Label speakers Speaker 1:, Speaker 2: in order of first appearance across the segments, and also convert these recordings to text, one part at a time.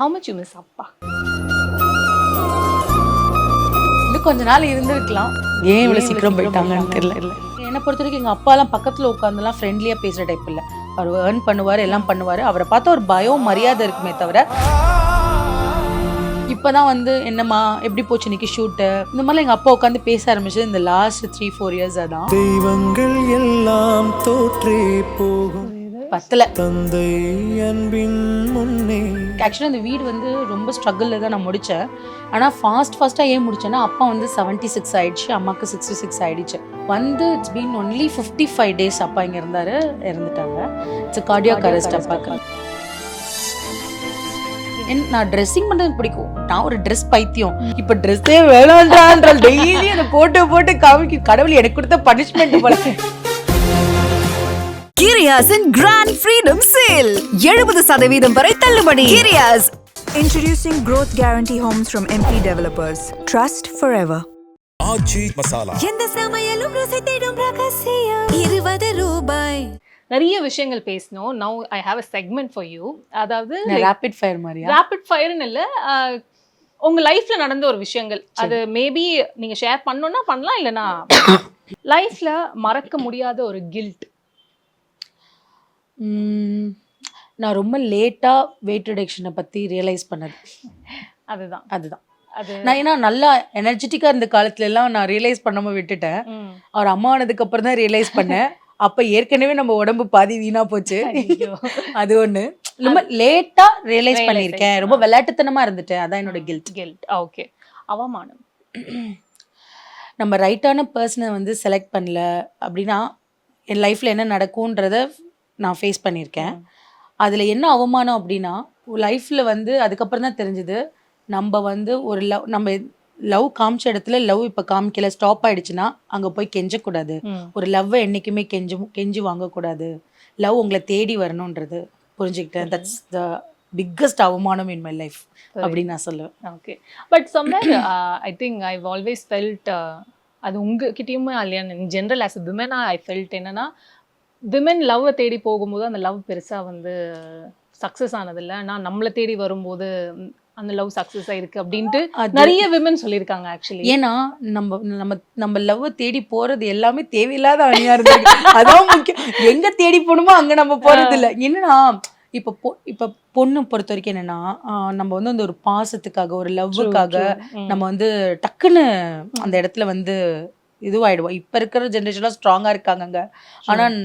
Speaker 1: How much you miss அப்பா?
Speaker 2: இன்னும் கொஞ்ச நாள் இருந்திருக்கலாம். ஏன் இவ்வளவு சீக்கிரம் போயிட்டாங்கன்னு தெரியல. என்னை பொறுத்த வரைக்கும் எங்க அப்பாலாம் பக்கத்துல உட்காந்துலாம் ஃப்ரெண்ட்லியா பேசுற டைப் இல்ல. அவர் ஏர்ன் பண்ணுவாரு, எல்லாம் பண்ணுவாரு. அவரை பார்த்தா ஒரு பயம் மரியாதை இருக்குமே தவிர, இப்பதான் வந்து என்னம்மா எப்படி போச்சு இன்னைக்கு ஷூட்டு, இந்த மாதிரிலாம் எங்க அப்பா உட்காந்து பேச ஆரம்பிச்சது இந்த லாஸ்ட் 3-4 இயர்ஸ் தான்.
Speaker 3: தெய்வங்கள் எல்லாம் தோற்றே போகும்
Speaker 2: பத்தல.
Speaker 3: தந்தை அன்பின் முன்னே.
Speaker 2: ஆக்சுவலாக இந்த வீடு வந்து ரொம்ப ஸ்ட்ரகிளில் தான் நான் முடித்தேன். ஆனால் ஃபாஸ்ட்டாக ஏன் முடித்தேன்னா, அப்பா வந்து 76 ஆயிடுச்சு, அம்மாவுக்கு 66 ஆயிடுச்சு. வந்து இட்ஸ் பீன் ஒன்லி 55 days அப்பா இங்கே இருந்தார், இறந்துட்டாங்க. இட்ஸ் கார்டியாக் அரெஸ்ட் அப்பாவுக்கு. நான் ட்ரெஸ்ஸிங் பண்ணுறது பிடிக்கும். நான் ஒரு ட்ரெஸ் பைத்தியம். இப்போ ட்ரெஸ்ஸே வேணான்றான்ற டெய்லி அதை போட்டு காமிக்க கடவுள் எனக்கு கொடுத்த பனிஷ்மெண்ட் போல.
Speaker 4: Kiriasin Grand Freedom Sale 70% வரை தள்ளுபடி. Kirias
Speaker 5: Introducing Growth Guarantee Homes from MP Developers. Trust forever.
Speaker 3: ஆச்சி மசாலா.
Speaker 4: எந்த சமையலும் ருசி தேடும் ரகசியம் 20 ரூபாய்.
Speaker 1: நிறைய விஷயங்கள் பேசணும். Now I have a segment for you. அதாவது
Speaker 2: ரேபிட் ஃபயர் மாதிரியா?
Speaker 1: ரேபிட் ஃபயர்னு இல்லை, உங்க லைஃப்ல நடந்த ஒரு விஷயங்கள், அது மேபி நீங்க ஷேர் பண்ணணும்னா பண்ணலாம், இல்லைன்னா லைஃப்ல மறக்க முடியாத ஒரு கில்ட்.
Speaker 2: நான் ரொம்ப லேட்டாக வெயிட் ரிடக்ஷனை பற்றி ரியலைஸ் பண்ணது
Speaker 1: அதுதான் அது
Speaker 2: நான். ஏன்னா நல்லா எனர்ஜெட்டிக்காக இருந்த காலத்துல எல்லாம் நான் ரியலைஸ் பண்ணாமல் விட்டுட்டேன். அவர் அம்மா ஆனதுக்கு அப்புறம் தான் ரியலைஸ் பண்ணேன். அப்போ ஏற்கனவே நம்ம உடம்பு பாதி வீணா போச்சு. அது ஒன்று. ரொம்ப லேட்டாக ரியலைஸ் பண்ணியிருக்கேன். ரொம்ப விளையாட்டுத்தனமாக இருந்துட்டேன். அதான் என்னோட கில்ட்.
Speaker 1: ஓகே. அவமானம்.
Speaker 2: நம்ம ரைட்டான பர்சனை வந்து செலக்ட் பண்ணல அப்படின்னா என் லைஃப்பில் என்ன நடக்கும்ன்றத நான் ஃபேஸ் பண்ணியிருக்கேன். அதில் என்ன அவமானம் அப்படின்னா, லைஃப்பில் வந்து அதுக்கப்புறம் தான் தெரிஞ்சுது, நம்ம வந்து ஒரு நம்ம லவ் காமிச்ச இடத்துல லவ் இப்போ காமிக்கல, ஸ்டாப் ஆயிடுச்சுன்னா அங்கே போய் கெஞ்சக்கூடாது. ஒரு லவ்வை என்றைக்குமே கெஞ்சி வாங்கக்கூடாது. லவ் உங்களை தேடி வரணுன்றது புரிஞ்சுக்கிட்டேன். தட்ஸ் த பிக்கஸ்ட் அவமானம் இன் மை லைஃப் அப்படின்னு நான் சொல்லுவேன்.
Speaker 1: Okay. But somewhere I think I've always felt, அது உங்ககிட்டயுமே இல்லையா, in general as a women I felt என்னன்னா, விமன் லவ்வை தேடி போகும்போது அந்த லவ் பெருசாக வந்து சக்ஸஸ் ஆனதில்லை. ஆனால் நம்மளை தேடி வரும்போது அந்த லவ் சக்ஸஸ் ஆயிருக்கு அப்படின்ட்டு நிறைய விமன் சொல்லியிருக்காங்க ஆக்சுவலி.
Speaker 2: ஏன்னா நம்ம லவ்வை தேடி போறது எல்லாமே தேவையில்லாத அணியா இருக்கு. அதான் முக்கியம். எங்க தேடி போகணுமோ அங்க நம்ம போறது இல்லை. என்னன்னா இப்போ பொண்ணு பொறுத்த வரைக்கும் என்னன்னா, நம்ம வந்து அந்த ஒரு பாசத்துக்காக ஒரு லவ்வுக்காக நம்ம வந்து டக்குன்னு அந்த இடத்துல வந்து இதுவாயிடுவோம். இப்போ இருக்கிற ஜென்ரேஷன்லாம் ஸ்ட்ராங்காக இருக்காங்கங்க. ஆனால்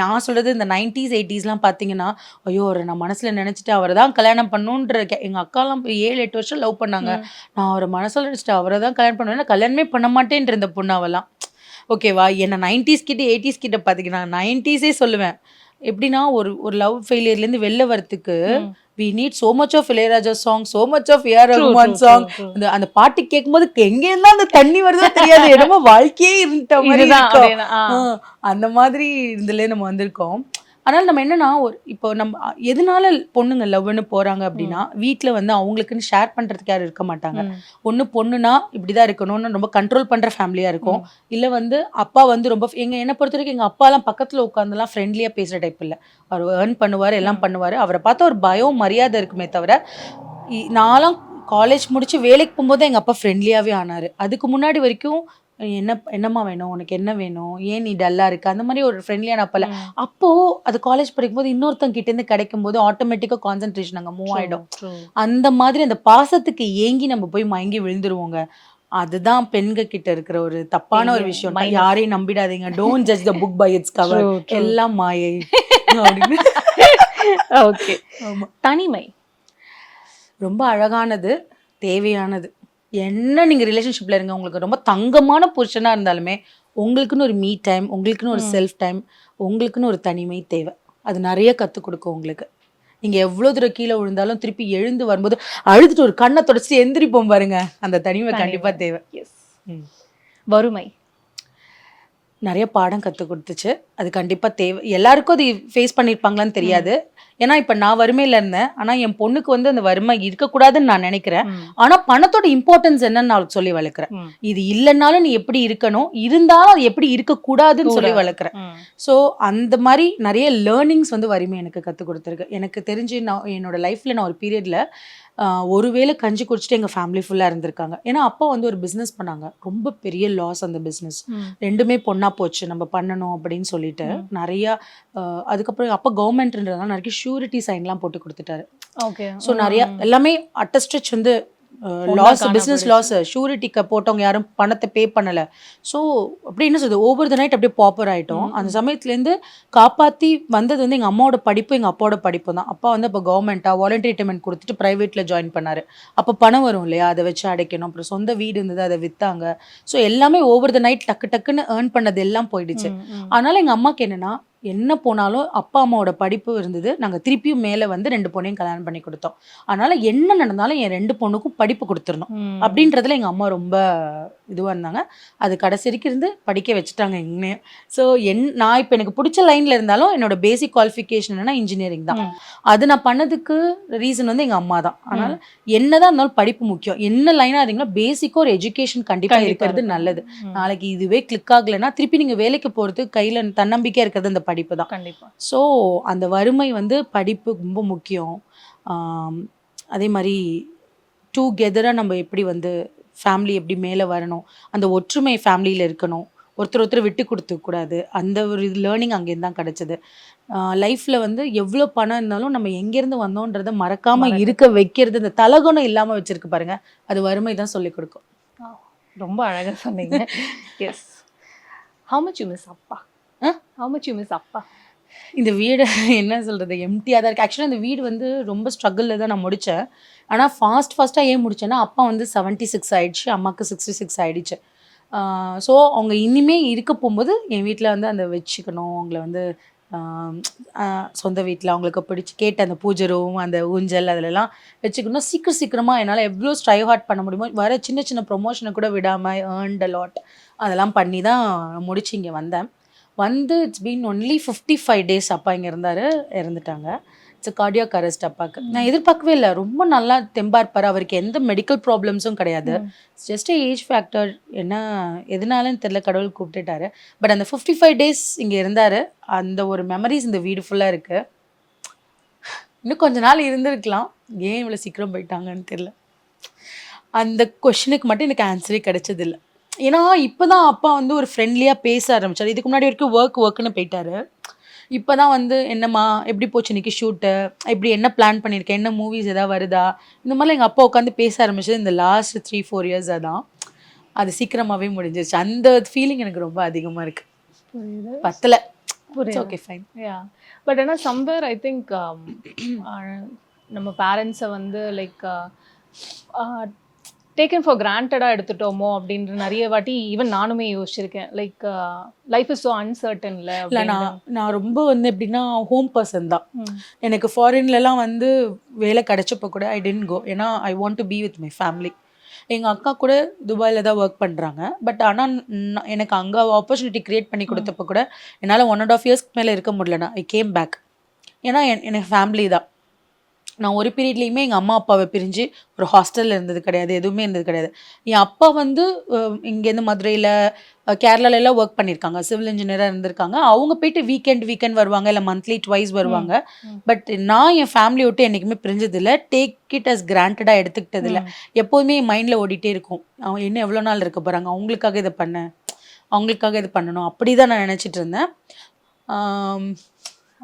Speaker 2: நான் சொல்கிறது இந்த 90s 80sலாம் பார்த்தீங்கன்னா, ஐயோ அவரை நான் மனசில் நினச்சிட்டு அவரை தான் கல்யாணம் பண்ணுன்ற எங்கள் அக்காலாம் 7-8 வருஷம் லவ் பண்ணாங்க. நான் அவரை மனசில் நினச்சிட்டு அவரை தான் கல்யாணம் பண்ணுவேன், கல்யாணமே பண்ண மாட்டேன்ற இந்த பொண்ணு அவெல்லாம். ஓகேவா? என்ன 90s கிட்ட 80s கிட்ட பார்த்தீங்கன்னா 90s சொல்லுவேன். எப்படின்னா ஒரு லவ் ஃபெயிலியர்லேருந்து வெளில வரத்துக்கு we need so much of Ilaiyaraaja song, so much of A.R. Rahman song. அந்த பாட்டு கேட்கும்போது எங்கேருந்தா அந்த தண்ணி வருதோ தெரியாது, என்னமோ வாழ்க்கையே இருந்த மாதிரி இருக்கும். அந்த மாதிரி இதுல நம்ம வந்திருக்கோம். ஆனால் நம்ம என்னன்னா, இப்போ நம்ம எதனால பொண்ணுங்க லவ்னு போறாங்க அப்படின்னா, வீட்டில் வந்து அவங்களுக்குன்னு ஷேர் பண்றதுக்கு யாரும் இருக்க மாட்டாங்க. ஒன்று பொண்ணுனா இப்படிதான் இருக்கணும்னு ரொம்ப கண்ட்ரோல் பண்ற ஃபேமிலியா இருக்கும். இல்லை வந்து அப்பா வந்து ரொம்ப என்னை பொறுத்த வரைக்கும் எங்க அப்பாலாம் பக்கத்துல உட்காந்துலாம் ஃப்ரெண்ட்லியா பேசுற டைப் இல்லை. அவர் ஏர்ன் பண்ணுவாரு, எல்லாம் பண்ணுவாரு. அவரை பார்த்தா ஒரு பயம் மரியாதை இருக்குமே தவிர, நான்லாம் காலேஜ் முடிச்சு வேலைக்கு போகும்போது எங்க அப்பா ஃப்ரெண்ட்லியாவே ஆனாரு. அதுக்கு முன்னாடி வரைக்கும் என்னம்மா வேணும், உனக்கு என்ன வேணும், ஏன் நீ டல்லா இருக்க, அந்த மாதிரி ஒரு ஃப்ரெண்ட்லியான அப்பல. அப்போ அது காலேஜ் படிக்கும்போது இன்னொருத்தங்க கிட்ட இருந்து கிடைக்கும் போது ஆட்டோமேட்டிக்கா கான்சென்ட்ரேஷன் அங்க மூவ் ஆயிடும். அந்த மாதிரி அந்த பாசத்துக்கு ஏங்கி நம்ம போய் மயங்கி விழுந்துருவோங்க. அதுதான் பெண்கள் கிட்ட இருக்கிற ஒரு தப்பான ஒரு விஷயம். யாரையும் நம்பிடாதீங்க. Don't judge the book by its cover. எல்லாம் மாயை.
Speaker 1: ஓகே. தனிமை
Speaker 2: ரொம்ப அழகானது, தேவையானது. என்ன நீங்கள் ரிலேஷன்ஷிப்பில் இருங்க, உங்களுக்கு ரொம்ப தங்கமான புருஷனாக இருந்தாலுமே உங்களுக்குன்னு ஒரு மீ டைம், உங்களுக்குன்னு ஒரு செல்ஃப் டைம், உங்களுக்குன்னு ஒரு தனிமை தேவை. அது நிறைய கற்றுக் கொடுக்கும் உங்களுக்கு. நீங்கள் எவ்வளோ தூரம் கீழே விழுந்தாலும் திருப்பி எழுந்து வரும்போது அழுதுட்டு ஒரு கண்ணை தொடச்சிட்டு எந்திரிப்போம் பாருங்க, அந்த தனிமை கண்டிப்பாக தேவை.
Speaker 1: வறுமை
Speaker 2: நிறைய பாடம் கற்றுக் கொடுத்துச்சு. அது கண்டிப்பாக தேவை. எல்லாருக்கும் அது ஃபேஸ் பண்ணியிருப்பாங்களான்னு தெரியாது. ஏன்னா இப்போ நான் வறுமையில் இருந்தேன், ஆனால் என் பொண்ணுக்கு வந்து அந்த வறுமை இருக்கக்கூடாதுன்னு நான் நினைக்கிறேன்.
Speaker 1: ம்.
Speaker 2: ஆனால் பணத்தோட இம்பார்ட்டன்ஸ் என்னன்னு நான் அவளுக்கு சொல்லி வளர்க்குறேன்.
Speaker 1: ம்.
Speaker 2: இது இல்லைன்னாலும் நீ எப்படி இருக்கணும், இருந்தாலும் அது எப்படி இருக்கக்கூடாதுன்னு சொல்லி வளர்க்குறேன்.
Speaker 1: ம்.
Speaker 2: ஸோ அந்த மாதிரி நிறைய லேர்னிங்ஸ் வந்து வறுமை எனக்கு கற்றுக் கொடுத்துருக்கு. எனக்கு தெரிஞ்சு நான் என்னோட லைஃப்பில் நான் ஒரு பீரியடில் ஒருவேளை கஞ்சி குடிச்சிட்டு எங்கள் ஃபேமிலி ஃபுல்லாக இருந்திருக்காங்க. ஏன்னா அப்பா வந்து ஒரு பிஸ்னஸ் பண்ணாங்க, ரொம்ப பெரிய லாஸ் அந்த பிஸ்னஸ்.
Speaker 1: ம்.
Speaker 2: ரெண்டுமே பொண்ணா போச்சு, நம்ம பண்ணணும் அப்படின்னு சொல்லிட்டு நிறையா அதுக்கப்புறம் அப்பா கவர்மெண்ட்ன்றதுனால நிறைய ஷூரிட்டி சைன்லாம் போட்டு கொடுத்துட்டாரு.
Speaker 1: ஓகே.
Speaker 2: ஸோ நிறையா எல்லாமே அட்டஸ்டிச் வந்து லாஸ், பிஸ்னஸ் லாஸ், ஷூரிட்டிக்கு போட்டவங்க யாரும் பணத்தை பே பண்ணலை. ஸோ அப்படி என்ன சொல்றது, ஓவர் த நைட் அப்படியே பாப்புலர் ஆகிட்டோம். அந்த சமயத்துலேருந்து காப்பாற்றி வந்தது வந்து எங்கள் அம்மாவோட படிப்பு, எங்கள் அப்பாவோட படிப்பு தான். அப்பா வந்து அப்போ கவர்மெண்ட்டாக வாலண்டரி ரிட்டைர்மெண்ட் கொடுத்துட்டு ப்ரைவேட்டில் ஜாயின் பண்ணார். அப்போ பணம் வரும் இல்லையா, அதை வச்சு அடைக்கணும். அப்புறம் சொந்த வீடு இருந்தது, அதை விற்றாங்க. ஸோ எல்லாமே ஓவர் த நைட் டக்குன்னு ஏர்ன் பண்ணது எல்லாம் போயிடுச்சு. அதனால எங்கள் அம்மாவுக்கு என்னென்னா, என்ன போனாலும் அப்பா அம்மாவோட படிப்பு இருந்தது, நாங்கள் திருப்பியும் மேலே வந்து 2 பொண்ணையும் கல்யாணம் பண்ணி கொடுத்தோம். அதனால என்ன நடந்தாலும் என் 2 பொண்ணுக்கும் படிப்பு கொடுத்துடணும் அப்படின்றதுல எங்கள் அம்மா ரொம்ப இதுவாக இருந்தாங்க. அது கடைசி வரைக்கும் இருந்து படிக்க வச்சுட்டாங்க எங்கேயும். ஸோ நான் இப்போ எனக்கு பிடிச்ச லைனில் இருந்தாலும் என்னோட பேசிக் குவாலிஃபிகேஷன் என்னன்னா இன்ஜினியரிங் தான். அது நான் பண்ணதுக்கு ரீசன் வந்து எங்கள் அம்மா தான். அதனால் என்னதான் இருந்தாலும் படிப்பு முக்கியம். என்ன லைனாக இருந்தீங்களோ பேசிக்காக ஒரு எஜுகேஷன் கண்டிப்பாக இருக்கிறது நல்லது. நாளைக்கு இதுவே கிளிக் ஆகலைன்னா திருப்பி நீங்கள் வேலைக்கு போகிறது கையில் தன்னம்பிக்கையாக இருக்கிறது அந்த படிப்பு தான்.
Speaker 1: கண்டிப்பா.
Speaker 2: ஸோ அந்த வறுமை வந்து படிப்பு ரொம்ப முக்கியம். அதே மாதிரி டுகெதராக நம்ம எப்படி வந்து ஃபேமிலி எப்படி மேலே வரணும், அந்த ஒற்றுமை ஃபேமிலியில் இருக்கணும், ஒருத்தர் விட்டு கொடுத்துக்கூடாது. அந்த ஒரு லேர்னிங் அங்கேருந்து தான் கிடச்சிது. லைஃப்பில் வந்து எவ்வளோ பணம் இருந்தாலும் நம்ம எங்கேருந்து வந்தோன்றதை மறக்காமல் இருக்க வைக்கிறது, இந்த தலகுணம் இல்லாமல் வச்சுருக்கு பாருங்க, அது வறுமை தான் சொல்லிக் கொடுக்கும்.
Speaker 1: ரொம்ப அழகாக சொன்னீங்க. Yes. How much you miss அப்பா? ஹவு மச் யூ மிஸ் அப்பா?
Speaker 2: இந்த வீடு என்ன சொல்கிறது, எம்டியாக தான் இருக்குது. ஆக்சுவலாக இந்த வீடு வந்து ரொம்ப ஸ்ட்ரகிளில் தான் நான் முடித்தேன். ஆனால் ஃபாஸ்ட்டாக ஏன் முடித்தேன்னா, அப்பா வந்து 76 ஆகிடுச்சு, அம்மாவுக்கு 66 ஆகிடுச்சு. ஸோ அவங்க இனிமே இருக்க போகும்போது என் வீட்டில் வந்து அந்த வச்சுக்கணும், அவங்கள வந்து சொந்த வீட்டில் அவங்களுக்கு பிடிச்சி கேட்ட அந்த பூஜை ரூம், அந்த ஊஞ்சல் அதிலெல்லாம் வச்சுக்கணும். சீக்கிரமாக என்னால் எவ்வளோ ஸ்ட்ரைவ் ஹார்ட் பண்ண முடியுமோ, வர சின்ன ப்ரொமோஷனை கூட விடாமல் ஏர்ன்ட் அ லாட் அதெல்லாம் பண்ணி தான் முடிச்சு இங்கே வந்தேன். வந்து இட்ஸ் பீன் ஒன்லி 55 days அப்பா இங்கே இறந்துட்டாங்க. இட்ஸ் கார்டியாக் அரெஸ்ட் அப்பாவுக்கு. நான் எதிர்பார்க்கவே இல்லை, ரொம்ப நல்லா தெம்பா இருப்பார், அவருக்கு எந்த மெடிக்கல் ப்ராப்ளம்ஸும் கிடையாது. ஜஸ்ட் ஏஜ் ஃபேக்டர், என்ன எதனாலன்னு தெரியல, கடவுள் கூப்பிட்டுட்டாரு. பட் அந்த 55 days இங்கே இருந்தார். அந்த ஒரு மெமரிஸ் இந்த வீடு ஃபுல்லாக இருக்குது. இன்னும் கொஞ்ச நாள் இருந்திருக்கலாம், ஏன் இவ்வளோ சீக்கிரம் போயிட்டாங்கன்னு தெரியல. அந்த கொஷனுக்கு மட்டும் எனக்கு ஆன்சரே கிடைச்சதில்லை. ஏன்னா இப்போ தான் அப்பா வந்து ஒரு ஃப்ரெண்ட்லியாக பேச ஆரம்பித்தார். இதுக்கு முன்னாடி வரைக்கும் ஒர்க்குன்னு போயிட்டாரு. இப்போ தான் வந்து என்னம்மா எப்படி போச்சு இன்றைக்கி ஷூட்டு, எப்படி என்ன பிளான் பண்ணியிருக்கேன், என்ன மூவிஸ் எதாவது வருதா, இந்த மாதிரிலாம் எங்கள் அப்பா உட்காந்து பேச ஆரம்பிச்சது இந்த லாஸ்ட் 3-4 years தான். அது சீக்கிரமாகவே முடிஞ்சிருச்சு. அந்த ஃபீலிங் எனக்கு ரொம்ப அதிகமாக இருக்குது.
Speaker 1: புரியுது.
Speaker 2: பத்தலை.
Speaker 1: புரியுது.
Speaker 2: Okay fine.
Speaker 1: யா. பட் ஆனால் சம்வேர் ஐ திங்க் நம்ம பேரண்ட்ஸை வந்து லைக் டேக்கன் ஃபார் கிராண்டடாக எடுத்துட்டோமோ அப்படின்ற நிறைய வாட்டி ஈவன் நானுமே யோசிச்சிருக்கேன். லைக் லைஃப் இஸ் ஸோ அன்சர்டன்ல.
Speaker 2: இல்லை, நான் ரொம்ப வந்து எப்படின்னா ஹோம் பர்சன் தான். எனக்கு ஃபாரின்லலாம் வந்து வேலை கிடைச்சப்போ கூட ஐ டென்ட் கோ. ஏன்னா I want to be with my family. எங்கள் அக்கா கூட துபாயில் தான் ஒர்க் பண்ணுறாங்க. பட் ஆனால் எனக்கு அங்கே ஆப்பர்ச்சுனிட்டி க்ரியேட் பண்ணி கொடுத்தப்போ கூட என்னால் 1.5 years மேலே இருக்க முடியலண்ணா. I came back. ஏன்னா எனக்கு ஃபேமிலி தான். நான் ஒரு பீரியட்லேயுமே எங்கள் அம்மா அப்பாவை பிரிஞ்சு ஒரு ஹாஸ்டலில் இருந்தது கிடையாது, எதுவுமே இருந்தது கிடையாது. என் அப்பா வந்து இங்கேருந்து மதுரையில் கேரளாலெல்லாம் ஒர்க் பண்ணியிருக்காங்க, சிவில் இன்ஜினியராக இருந்திருக்காங்க. அவங்க போயிட்டு வீக்கெண்ட் வருவாங்க, இல்லை மந்த்லி ட்வைஸ் வருவாங்க. பட் நான் என் ஃபேமிலி விட்டு என்றைக்குமே பிரிஞ்சதில்லை, டேக் இட் அஸ் கிராண்டடாக எடுத்துக்கிட்டதில்லை. எப்போதுமே என் மைண்டில் ஓடிட்டே இருக்கும், அவங்க இன்னும் எவ்வளோ நாள் இருக்க போகிறாங்க, அவங்களுக்காக இதை அவங்களுக்காக இது பண்ணணும், அப்படி தான் நான் நினச்சிட்டு இருந்தேன்.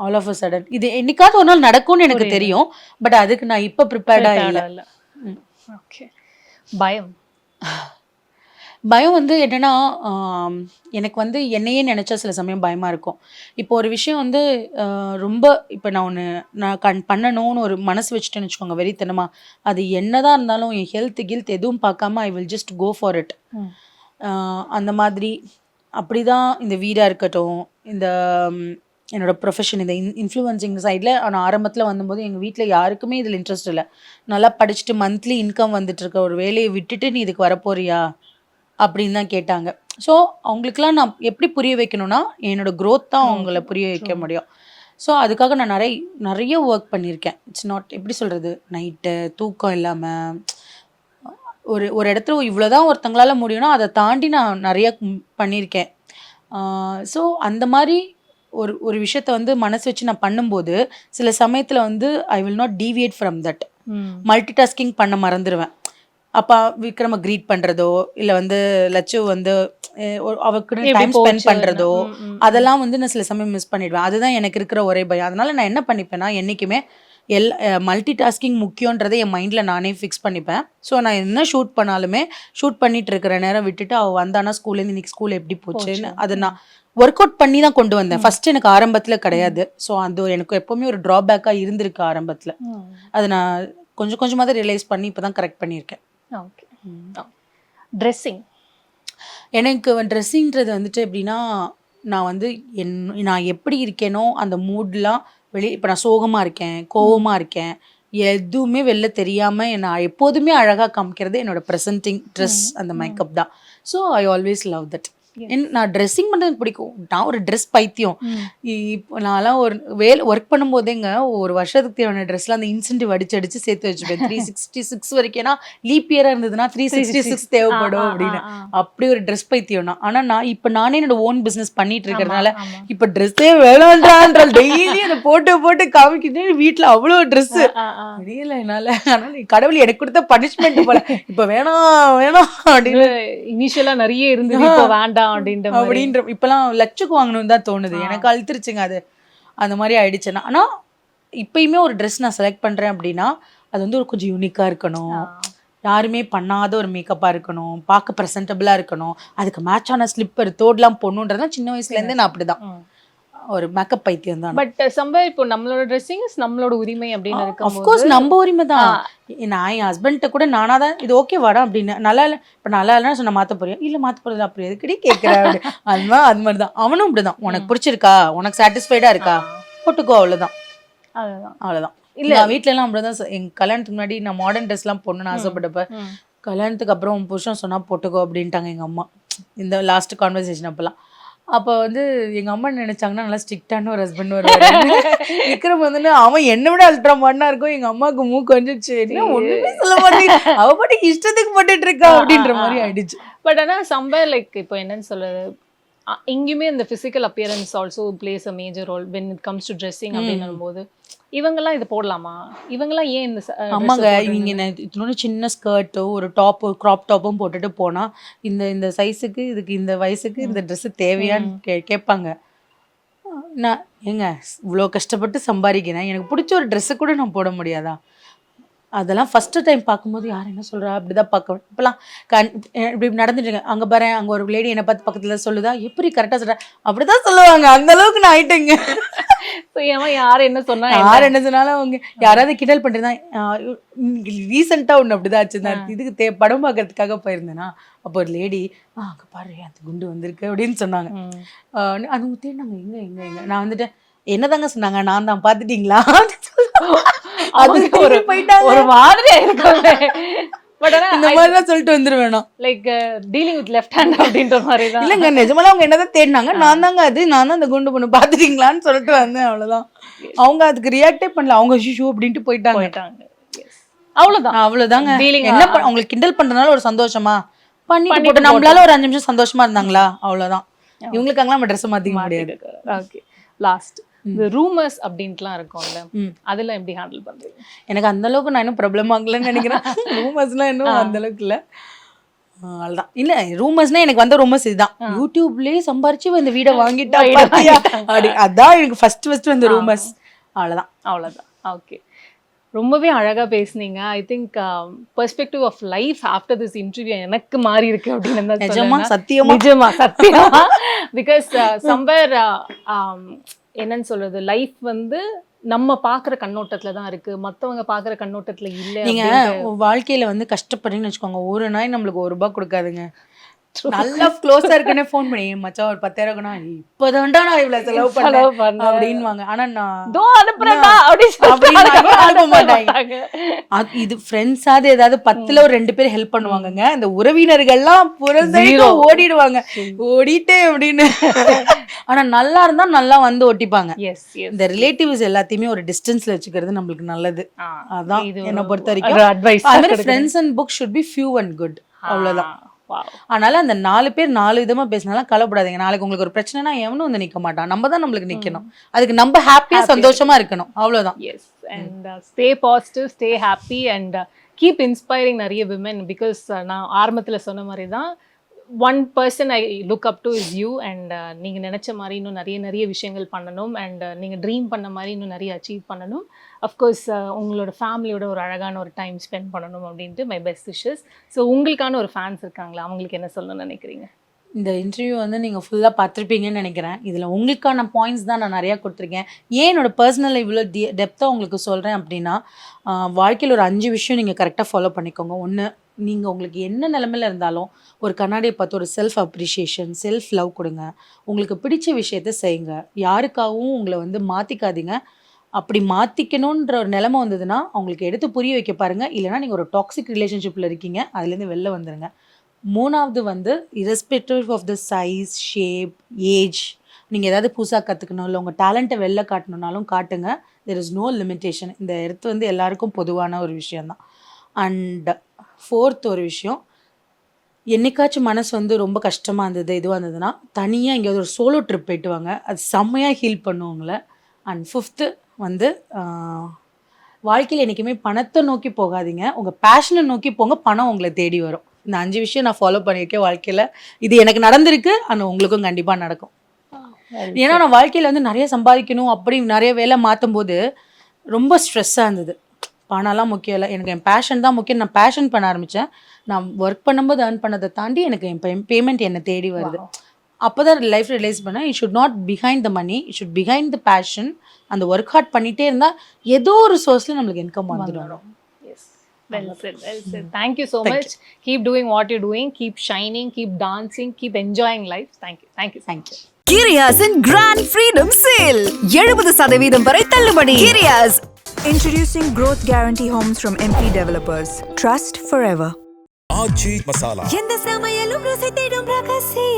Speaker 2: ஆல் ஆஃப் அ சடன் இது என்னைக்காவது ஒரு நாள் நடக்கும்னு எனக்கு தெரியும். பட் அதுக்கு நான் இப்போ ப்ரிப்பேர்டாக இல்லை.
Speaker 1: ஓகே.
Speaker 2: பயம் வந்து என்னென்னா, எனக்கு வந்து என்னையே நினச்சா சில சமயம் பயமாக இருக்கும். இப்போ ஒரு விஷயம் வந்து ரொம்ப இப்போ நான் பண்ணணும்னு ஒரு மனசு வச்சுட்டேன்னு வச்சுக்கோங்க, வெறித்தனமாக, அது என்னதான் இருந்தாலும் என் ஹெல்த் எதுவும் பார்க்காம I will just go for it. அந்த மாதிரி அப்படி தான் இந்த வீடாக இருக்கட்டும், இந்த என்னோடய ப்ரொஃபஷன், இந்த இன்ஃப்ளூயன்சிங் சைடில் நான் ஆரம்பத்தில் வந்தபோது எங்கள் வீட்டில் யாருக்குமே இதில் இன்ட்ரெஸ்ட் இல்லை. நல்லா படிச்சுட்டு மந்த்லி இன்கம் வந்துட்டுருக்க ஒரு வேலையை விட்டுட்டு நீ இதுக்கு வரப்போறியா அப்படின்னு தான் கேட்டாங்க. ஸோ அவங்களுக்குலாம் நான் எப்படி புரிய வைக்கணும்னா, என்னோடய க்ரோத் தான் அவங்கள புரிய வைக்க முடியும். ஸோ அதுக்காக நான் நிறைய ஒர்க் பண்ணியிருக்கேன். இட்ஸ் நாட் எப்படி சொல்கிறது, நைட்டு தூக்கம் இல்லாமல் ஒரு ஒரு இடத்துல இவ்வளோதான் ஒருத்தங்களால முடியும்னா அதை தாண்டி நான் நிறைய பண்ணியிருக்கேன். ஸோ அந்த மாதிரி ஒரு ஒரு விஷயத்த வந்து மனசு வச்சு நான் பண்ணும்போது சில சமயத்தில் வந்து I will not deviate from that. Multi tasking பண்ண மறந்துடுவேன். அப்போ விக்ரம க்ரீட் பண்ணுறதோ இல்லை வந்து லட்சு வந்து அவருக்கு டைம் ஸ்பெண்ட் பண்ணுறதோ அதெல்லாம் வந்து நான் சில சமயம் மிஸ் பண்ணிடுவேன். அதுதான் எனக்கு இருக்கிற ஒரே பயம். அதனால நான் என்ன பண்ணிப்பேன்னா என்றைக்குமே மல்டி டாஸ்கிங் முக்கியன்றதை என் மைண்டில் நானே ஃபிக்ஸ் பண்ணிப்பேன். ஸோ நான் என்ன ஷூட் பண்ணாலுமே ஷூட் பண்ணிட்டு இருக்கிற நேரம் விட்டுட்டு அவள் வந்தானா ஸ்கூல்லேருந்து இன்னைக்கு ஸ்கூல் எப்படி போச்சுன்னு அதை நான் ஒர்க் அவுட் பண்ணி தான் கொண்டு வந்தேன். ஃபர்ஸ்ட் எனக்கு ஆரம்பத்தில் கிடையாது. ஸோ அது எனக்கு எப்போவுமே ஒரு ட்ராபேக்காக இருந்திருக்கு ஆரம்பத்தில். அதை நான் கொஞ்சம் கொஞ்சமாக தான் ரியலைஸ் பண்ணி இப்போ தான் கரெக்ட் பண்ணியிருக்கேன்.
Speaker 1: ஓகே. ட்ரெஸ்ஸிங்
Speaker 2: எனக்கு ட்ரெஸ்ஸிங்கிறது வந்துட்டு எப்படின்னா நான் வந்து நான் எப்படி இருக்கேனோ அந்த மூட்லாம் இப்போ நான் சோகமாக இருக்கேன், கோவமாக இருக்கேன், எதுவுமே வெளில தெரியாமல் நான் எப்போதுமே அழகாக காமிக்கிறது என்னோட ப்ரெசன்டிங் ட்ரெஸ் அந்த மேக்கப் தான். So I always love that. நான் ட்ரெஸ்ஸிங் பண்ணுறது பிடிக்கும். நான் ஒரு ட்ரெஸ் பைத்தியம். இப்போ நான்லாம் ஒரு ஒர்க் பண்ணும்போதேங்க ஒரு வருஷத்துக்கு தேவையான ட்ரெஸ்லாம் அந்த இன்சென்டிவ் அடிச்சு சேர்த்து வச்சுப்பேன். 366 வரைக்கும். ஏன்னா லீப் இயராக இருந்ததுன்னா 366 தேவைப்படும் அப்படின்னு. அப்படி ஒரு ட்ரெஸ் பைத்தியம் நான். ஆனால் நான் இப்போ நானே என்னோட ஓன் பிஸ்னஸ் பண்ணிட்டு இருக்கிறதுனால இப்போ ட்ரெஸ்ஸே வேணான்ற டெய்லி அதை போட்டு காமிக்கிட்டு வீட்டில் அவ்வளோ ட்ரெஸ்ஸு முடியல என்னால். ஆனால் கடவுள் எனக்கு கொடுத்த பனிஷ்மெண்ட் போல இப்போ வேணாம் அப்படின்னு
Speaker 1: இனிஷியலாக நிறைய இருந்தது, இப்போ வேண்டாம் அப்படின்ற
Speaker 2: இப்பெல்லாம் லட்சுக்கு வாங்கணும்னு தான் தோணுது. எனக்கு அழுத்துருச்சுங்க அது. அந்த மாதிரி ஆயிடுச்சுன்னா. ஆனா இப்பயுமே ஒரு ட்ரெஸ் நான் செலக்ட் பண்றேன் அப்படின்னா அது வந்து ஒரு கொஞ்சம் யூனிக்கா இருக்கணும், யாருமே பண்ணாத ஒரு மேக்கப்பா இருக்கணும், பார்க்க ப்ரெசன்டபிளா இருக்கணும், அதுக்கு மேட்சான ஸ்லிப்பர் தோடெல்லாம் போடணுன்றதுலாம் சின்ன வயசுல இருந்தே நான் அப்படிதான் ஒரு மேக்கப் பைத்தியம் தான்.
Speaker 1: பட் சம்பர் இப்போ நம்மளோட ட்ரெஸ்ஸிங் நம்மளோட உரிமை அப்படின்னு இருக்கும்.
Speaker 2: அஃப்கோர்ஸ் நம்ம உரிமை தான். நான் என் ஹஸ்பண்ட்ட கூட நானா தான் இது ஓகே வாடா அப்படின்னு நல்லா இல்லை இப்போ நல்லா இல்லைன்னா சொன்ன மாற்ற போறியா இல்லை மாற்ற போறது அப்படி எதுக்கடி கேட்குறேன் அப்படி அது மாதிரி தான் அவனும் இப்படிதான். உனக்கு பிடிச்சிருக்கா, உனக்கு சாட்டிஸ்ஃபைடா இருக்கா, போட்டுக்கோ, அவ்வளோதான். அவ்வளோதான். இல்லை வீட்டுல எல்லாம் அப்படிதான். எங்க கல்யாணத்துக்கு முன்னாடி நான் மாடர்ன் ட்ரெஸ்லாம் போடணும்னு ஆசைப்பட்டப்ப கல்யாணத்துக்கு அப்புறம் உன் புருஷன் சொன்னா போட்டுக்கோ அப்படின்ட்டாங்க எங்க அம்மா. இந்த லாஸ்ட் கான்வர்சேஷன் அப்பெல்லாம். அப்போ வந்து எங்கள் அம்மா நினைச்சாங்கன்னா நல்லா ஸ்ட்ரிக்டான ஒரு ஹஸ்பண்ட் வருவாரு. விக்ரம் வந்து அவன் என்னை விட அல்ட்ரா மாடனா இருக்கும். எங்கள் அம்மாவுக்கு மூக்கு வந்துச்சு, என்ன ஒன்றுமே சொல்ல மாட்டேங்க, அவ பாட்டுக்கு இஷ்டத்துக்கு போட்டுட்டு இருக்கா அப்படின்ற மாதிரி ஆயிடுச்சு.
Speaker 1: பட் ஆனால் சம்பர் லைக் இப்போ என்னன்னு சொல்றது, எங்கேயுமே இந்த physical appearance also plays a major role when it comes to dressing அப்படின்னும் போது இவங்கெல்லாம் இது போடலாமா, இவங்கெல்லாம் ஏன் இந்த
Speaker 2: ஆமாங்க இவங்க இன்னொன்று சின்ன ஸ்கர்ட்டோ ஒரு டாப்போ க்ராப் டாப்பும் போட்டுட்டு போனால் இந்த சைஸுக்கு இதுக்கு இந்த வயசுக்கு இந்த ட்ரெஸ்ஸு தேவையான்னு கேட்பாங்க. நான் ஏங்க இவ்வளோ கஷ்டப்பட்டு சம்பாதிக்கிறேன், எனக்கு பிடிச்ச ஒரு ட்ரெஸ்ஸு கூட நான் போட முடியாதா? அதெல்லாம் ஃபஸ்ட்டு டைம் பார்க்கும்போது யார் என்ன சொல்கிறா அப்படி தான் பார்க்க. இப்போலாம் இப்படி நடந்துட்டுருக்கேன், அங்கே பாரு அங்கே ஒரு லேடி என்னை பார்த்து பக்கத்தில் சொல்லுதா, எப்படி கரெக்டாக சொல்கிறேன் அப்படி தான் சொல்லுவாங்க. அந்தளவுக்கு நான் ஆயிட்டேங்க.
Speaker 1: யார் என்ன
Speaker 2: சொன்னாலும் அவங்க யாராவது கிண்டல் பண்ணிருந்தா. ரீசெண்டாக ஒன்று அப்படிதான் ஆச்சு. இதுக்கு படம் பார்க்கறதுக்காக போயிருந்தேன்னா அப்போ ஒரு லேடி அங்கே பாரு அந்த குண்டு வந்திருக்கு அப்படின்னு சொன்னாங்க. அது தேடினாங்க எங்க எங்க எங்க நான் வந்துட்டு என்னதாங்க சொன்னாங்க, நான் தான் பார்த்துட்டீங்களா அது போயிட்டாங்க. ஒரு மாதிரி இந்த மாதிரி தான் சொல்லிட்டு வந்துருவேன்.
Speaker 1: Like dealing with left hand அப்படின்ற மாதிரி தான்.
Speaker 2: இல்லைங்க நிஜமால அவங்க என்னதான் தேடினாங்க, நான் தாங்க நான் தான் அந்த குண்டு பொண்ணு பார்த்துட்டீங்களான்னு சொல்லிட்டு வந்தேன், அவ்வளோதான். அவங்க அதுக்கு ரியாக்டே பண்ணல, அவங்க ஷூ அப்படின்ட்டு போயிட்டாங்க. அவ்வளோதாங்க. என்ன அவங்களுக்கு கிண்டல் பண்றதுனால ஒரு சந்தோஷமா பண்ணிட்டு போட்டு நம்மளால ஒரு 5 நிமிஷம் சந்தோஷமா இருந்தாங்களா, அவ்வளோதான். இவங்களுக்காக நம்ம ட்ரெஸ் மாத்திக்க முடியாது.
Speaker 1: ஓகே, லாஸ்ட் இந்த ரூமர்ஸ் அப்படின்ட்டுலாம் இருக்கும்ல, அதெல்லாம் எப்படி ஹேண்டில் பண்றீங்க?
Speaker 2: எனக்கு அந்த அளவுக்கு நான் இன்னும் ப்ராப்ளம் ஆகலன்னு நினைக்கிறேன். ரூமர்ஸ்லாம் இன்னும் அந்த அளவுக்கு இல்லை. அவ்வளோதான். இல்லை ரூமர்ஸ்னா எனக்கு வந்த ரூமர்ஸ் இதுதான், யூடியூப்லேயே சம்பாரிச்சு இந்த வீடை வாங்கிட்டா அப்படி, அதான் எனக்கு ஃபர்ஸ்ட் வந்த ரூமர்ஸ். அவ்வளோதான்.
Speaker 1: ஓகே, ரொம்பவே அழகா பேசுனீங்க. I think perspective of life after this interview எனக்கு மாறி இருக்கு அப்படின்னு
Speaker 2: நிஜமா சத்தியமா
Speaker 1: பிகாஸ் சம்பர் என்னன்னு சொல்றது, லைஃப் வந்து நம்ம பாக்குற கண்ணோட்டத்துல தான் இருக்கு, மத்தவங்க பாக்குற கண்ணோட்டத்துல இல்ல.
Speaker 2: நீங்க வாழ்க்கையில வந்து கஷ்டப்படுறீங்கன்னு வச்சுக்கோங்க, ஒரு நாய் நம்மளுக்கு ₹1 கொடுக்காதுங்க. நல்லா க்ளோஸா இருக்குன்னே ஃபோன் பண்ணி மச்சான் ஒரு 10,000 இருக்குன்னா இப்பதான்டா நான் இவ்வளவு செலவு பண்ணேன் அப்படின்வாங்க. ஆனா நான்
Speaker 1: தோ அனுப்புறேன்டா அப்படின்னு
Speaker 2: அப்படின்னாங்க, அனுப்ப மாட்டாங்க. இது ஃப்ரெண்ட்ஸாவது ஏதாவது 10ல ஒரு 2 பேர் ஹெல்ப் பண்ணுவாங்கங்க. இந்த உறவினர்கள்லாம் புறந்தேக்க ஓடிடுவாங்க, ஓடிட்டே அப்படின்னு. ஆனா நல்லா இருந்தா நல்லா வந்து ஒட்டிப்பாங்க.
Speaker 1: எஸ் எஸ்
Speaker 2: இந்த ரிலேட்டிவ்ஸ் எல்லாத்தையுமே ஒரு டிஸ்டன்ஸ்ல வச்சுக்கிறது நம்மளுக்கு நல்லது. அதான்
Speaker 1: இது
Speaker 2: என்னை
Speaker 1: ஒரு
Speaker 2: பொறுத்த வரைக்கும்.
Speaker 1: advice
Speaker 2: அது மாதிரி friends and book should be few and good, அவ்வளவுதான். அதனால அந்த 4 பேர் 4 விதமா பேசினாலும் கவலைப்படாதீங்க. நாளைக்கு உங்களுக்கு ஒரு பிரச்சனைனா எவனும் வந்து நிக்க மாட்டான், நம்ம தான் நம்மளுக்கு நிக்கணும். அதுக்கு நம்ம ஹாப்பியா சந்தோஷமா இருக்கணும், அவ்வளவுதான்.
Speaker 1: Yes, and stay positive, stay happy, and keep inspiring நிறைய women, because நான் ஆரம்பத்துல சொன்ன மாதிரி தான், one person I look up to is you, and நீங்க நினைச்ச மாதிரி இன்னும் நிறைய விஷயங்கள் பண்ணணும், and நீங்க ட்ரீம் பண்ண மாதிரி இன்னும் நிறைய அச்சீவ் பண்ணணும். அஃப்கோர்ஸ் உங்களோட ஃபேமிலியோட ஒரு அழகான ஒரு டைம் ஸ்பெண்ட் பண்ணணும் அப்படின்ட்டு மை பெஸ்ட் விஷஸ். ஸோ உங்களுக்கான ஒரு ஃபேன்ஸ் இருக்காங்களா, அவங்களுக்கு என்ன சொல்லணும்னு நினைக்கிறீங்க?
Speaker 2: இந்த இன்டர்வியூ வந்து நீங்கள் ஃபுல்லாக பார்த்துருப்பீங்கன்னு நினைக்கிறேன். இதில் உங்களுக்கான பாயிண்ட்ஸ் தான் நான் நிறையா கொடுத்துருக்கேன். ஏன் என்னோடய பர்சனல் இவ்வளோ டெப்த்தாக உங்களுக்கு சொல்கிறேன் அப்படின்னா, வாழ்க்கையில் ஒரு 5 விஷயம் நீங்கள் கரெக்டாக ஃபாலோ பண்ணிக்கோங்க. ஒன்று, நீங்கள் உங்களுக்கு என்ன நிலமையில இருந்தாலும் ஒரு கண்ணாடியை பார்த்து ஒரு செல்ஃப் அப்ரிஷியேஷன், செல்ஃப் லவ் கொடுங்க. உங்களுக்கு பிடிச்ச விஷயத்த செய்யுங்க. யாருக்காகவும் உங்களை வந்து மாற்றிக்காதீங்க. அப்படி மாற்றிக்கணுன்ற ஒரு நிலைமை வந்ததுன்னா அவங்களுக்கு எடுத்து புரிய வைக்க பாருங்கள். இல்லைனா நீங்கள் ஒரு டாக்ஸிக் ரிலேஷன்ஷிப்பில் இருக்கீங்க, அதுலேருந்து வெளில வந்துடுங்க. 3வது வந்து irrespective of the size, shape, age, நீங்கள் ஏதாவது புதுசாக கற்றுக்கணும் இல்லை உங்கள் டேலண்ட்டை வெளில காட்டணுன்னாலும் காட்டுங்க. There is no limitation. இந்த இடத்து வந்து எல்லாருக்கும் பொதுவான ஒரு விஷயந்தான். அண்ட் 4th ஒரு விஷயம், என்னைக்காச்சும் மனசு வந்து ரொம்ப கஷ்டமாக இருந்தது, இதுவாக இருந்ததுன்னா தனியாக எங்கேயாவது ஒரு சோலோ ட்ரிப் போயிட்டு வாங்க, அது செம்மையாக ஹீல் பண்ணுவாங்கள. அண்ட் 5th வந்து வாழ்க்கையில் என்றைக்குமே பணத்தை நோக்கி போகாதீங்க, உங்கள் பேஷனை நோக்கி போங்க, பணம் உங்களை தேடி வரும். இந்த 5 விஷயம் நான் ஃபாலோ பண்ணியிருக்கேன் வாழ்க்கையில். இது எனக்கு நடந்திருக்கு, ஆனால் உங்களுக்கும் கண்டிப்பாக நடக்கும். ஏன்னா நான் வாழ்க்கையில் வந்து நிறைய சம்பாதிக்கணும், அப்படி நிறைய வேலை மாற்றும் போது ரொம்ப ஸ்ட்ரெஸ்ஸாக இருந்தது. பணம்லாம் முக்கியம் இல்லை, எனக்கு என் பேஷன் தான் முக்கியம். நான் பேஷன் பண்ண ஆரம்பித்தேன். நான் ஒர்க் பண்ணும்போது ஏர்ன் பண்ணதை தாண்டி எனக்கு என் பேமெண்ட் என்னை தேடி வருது. அப்போ தான் லைஃப் ரியலைஸ் பண்ணேன், it should not behind the money, it should behind the passion. அந்த ஒர்க் ஹார்ட் பண்ணிகிட்டே இருந்தால் ஏதோ ஒரு சோர்ஸில் நம்மளுக்கு இன்கம் வந்துடும்.
Speaker 1: Well said, well said. Thank you so much. Keep doing what you're doing. Keep shining, keep dancing, keep enjoying life. Thank you. Thank you.
Speaker 2: Thank you.
Speaker 4: கிரியாஸின் grand freedom sale 70% வரை தள்ளுபடி. கிரியாஸ்
Speaker 5: Introducing Growth Guarantee Homes from MP Developers. Trust forever.
Speaker 3: ஆச்சி மசாலா.
Speaker 4: எந்த சமையலும் ருசி தேடும் ரகசியம்.